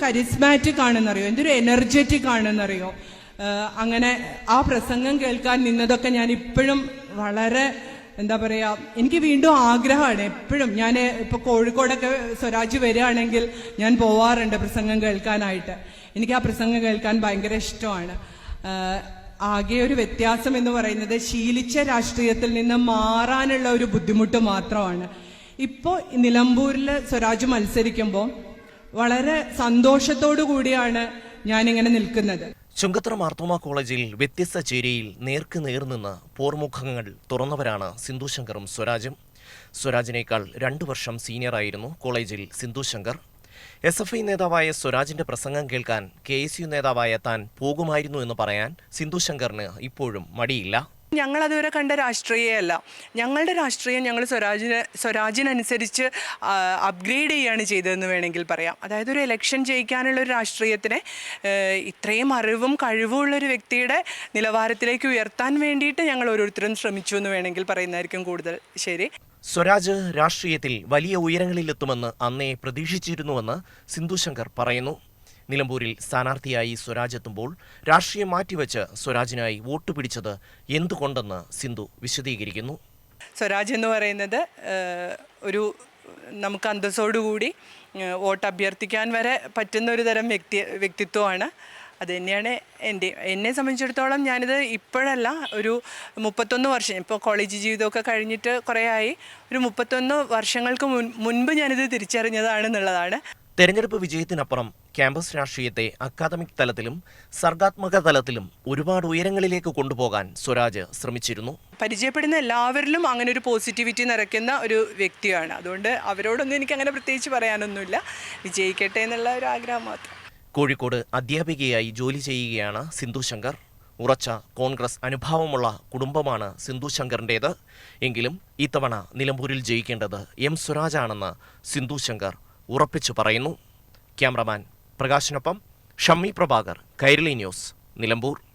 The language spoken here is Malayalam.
കരിസ്മാറ്റിക് ആണെന്നറിയോ, എന്തൊരു എനർജറ്റിക് ആണെന്നറിയോ. അങ്ങനെ ആ പ്രസംഗം കേൾക്കാൻ നിന്നതൊക്കെ ഞാൻ ഇപ്പോഴും വളരെ എന്താ പറയാ, എനിക്ക് വീണ്ടും ആഗ്രഹമാണ്. എപ്പോഴും ഞാൻ ഇപ്പൊ കോഴിക്കോടൊക്കെ സ്വരാജ് വരികയാണെങ്കിൽ ഞാൻ പോവാറുണ്ട് പ്രസംഗം കേൾക്കാനായിട്ട്. എനിക്ക് ആ പ്രസംഗം കേൾക്കാൻ ഭയങ്കര ഇഷ്ടമാണ്. ആകെ ഒരു വ്യത്യാസം എന്ന് പറയുന്നത് ശീലിച്ച രാഷ്ട്രീയത്തിൽ നിന്ന് മാറാനുള്ള ഒരു ബുദ്ധിമുട്ട് മാത്രമാണ്. ഇപ്പോൾ നിലമ്പൂരിൽ സ്വരാജ് മത്സരിക്കുമ്പോൾ വളരെ സന്തോഷത്തോടു കൂടിയാണ് ഞാനിങ്ങനെ നിൽക്കുന്നത്. ചുങ്കത്തറ മാർത്തോമ കോളേജിൽ വ്യത്യസ്ത ചേരിയിൽ നേർക്ക് നേർ നിന്ന് പോർമുഖങ്ങൾ തുറന്നവരാണ് സിന്ധു ശങ്കറും സ്വരാജും. സ്വരാജിനേക്കാൾ 2 വർഷം സീനിയറായിരുന്നു കോളേജിൽ സിന്ധു ശങ്കർ. SFI നേതാവായ സ്വരാജിന്റെ പ്രസംഗം കേൾക്കാൻ KSU നേതാവായ താൻ പോകുമായിരുന്നു എന്ന് പറയാൻ സിന്ധു ശങ്കറിന് ഇപ്പോഴും മടിയില്ല. ഞങ്ങൾ അതുവരെ കണ്ട രാഷ്ട്രീയമല്ല, ഞങ്ങളുടെ രാഷ്ട്രീയം ഞങ്ങൾ സ്വരാജിനനുസരിച്ച് അപ്ഗ്രേഡ് ചെയ്യുകയാണ് ചെയ്തതെന്ന് വേണമെങ്കിൽ പറയാം. അതായത് ഒരു ഇലക്ഷൻ ജയിക്കാനുള്ള ഒരു രാഷ്ട്രീയത്തിനെ ഇത്രയും അറിവും കഴിവുള്ളൊരു വ്യക്തിയുടെ നിലവാരത്തിലേക്ക് ഉയർത്താൻ വേണ്ടിയിട്ട് ഞങ്ങൾ ഓരോരുത്തരും ശ്രമിച്ചു എന്ന് വേണമെങ്കിൽ പറയുന്നതായിരിക്കും കൂടുതൽ ശരി. സ്വരാജ് രാഷ്ട്രീയത്തിൽ വലിയ ഉയരങ്ങളിലെത്തുമെന്ന് അന്നേ പ്രതീക്ഷിച്ചിരുന്നുവെന്ന് സിന്ധു ശങ്കർ പറയുന്നു. നിലമ്പൂരിൽ സ്ഥാനാർത്ഥിയായി സ്വരാജ് എത്തുമ്പോൾ രാഷ്ട്രീയം മാറ്റിവെച്ച് സ്വരാജിനായി വോട്ട് പിടിച്ചത് എന്തുകൊണ്ടെന്ന് സിന്ധു വിശദീകരിക്കുന്നു. സ്വരാജ് എന്ന് പറയുന്നത് ഒരു നമുക്ക് അന്തസ്സോടുകൂടി വോട്ട് അഭ്യർത്ഥിക്കാൻ വരെ പറ്റുന്ന ഒരു തരം വ്യക്തിത്വമാണ്. അത് തന്നെയാണ് എന്നെ സംബന്ധിച്ചിടത്തോളം. ഞാനിത് ഇപ്പോഴല്ല, ഒരു 31 വർഷം, ഇപ്പോൾ കോളേജ് ജീവിതമൊക്കെ കഴിഞ്ഞിട്ട് കുറേ ആയി, ഒരു 31 വർഷങ്ങൾക്ക് മുൻപ് ഞാനിത് തിരിച്ചറിഞ്ഞതാണെന്നുള്ളതാണ്. തെരഞ്ഞെടുപ്പ് വിജയത്തിനപ്പുറം ക്യാമ്പസ് രാഷ്ട്രീയത്തെ അക്കാദമിക് തലത്തിലും സർഗാത്മക തലത്തിലും ഒരുപാട് ഉയരങ്ങളിലേക്ക് കൊണ്ടുപോകാൻ സ്വരാജ് ശ്രമിച്ചിരുന്നു. പരിചയപ്പെടുന്ന എല്ലാവരിലും അങ്ങനെ ഒരു പോസിറ്റിവിറ്റി നിറയ്ക്കുന്ന ഒരു വ്യക്തിയാണ്. അതുകൊണ്ട് അവരോടൊന്നും എനിക്ക് അങ്ങനെ പ്രത്യേകിച്ച് പറയാനൊന്നുമില്ല. വിജയിക്കട്ടെ എന്നുള്ള ഒരു ആഗ്രഹം മാത്രം. കോഴിക്കോട് അധ്യാപികയായി ജോലി ചെയ്യുകയാണ് സിന്ധു ശങ്കർ. ഉറച്ച കോൺഗ്രസ് അനുഭാവമുള്ള കുടുംബമാണ് സിന്ധു ശങ്കറിൻ്റേത്. എങ്കിലും ഇത്തവണ നിലമ്പൂരിൽ ജയിക്കേണ്ടത് സ്വരാജാണെന്ന് സിന്ധു ശങ്കർ ഉറപ്പിച്ചു പറയുന്നു. ക്യാമറമാൻ പ്രകാശിനൊപ്പം ഷമ്മി പ്രഭാകർ, കൈരളി ന്യൂസ്, നിലമ്പൂർ.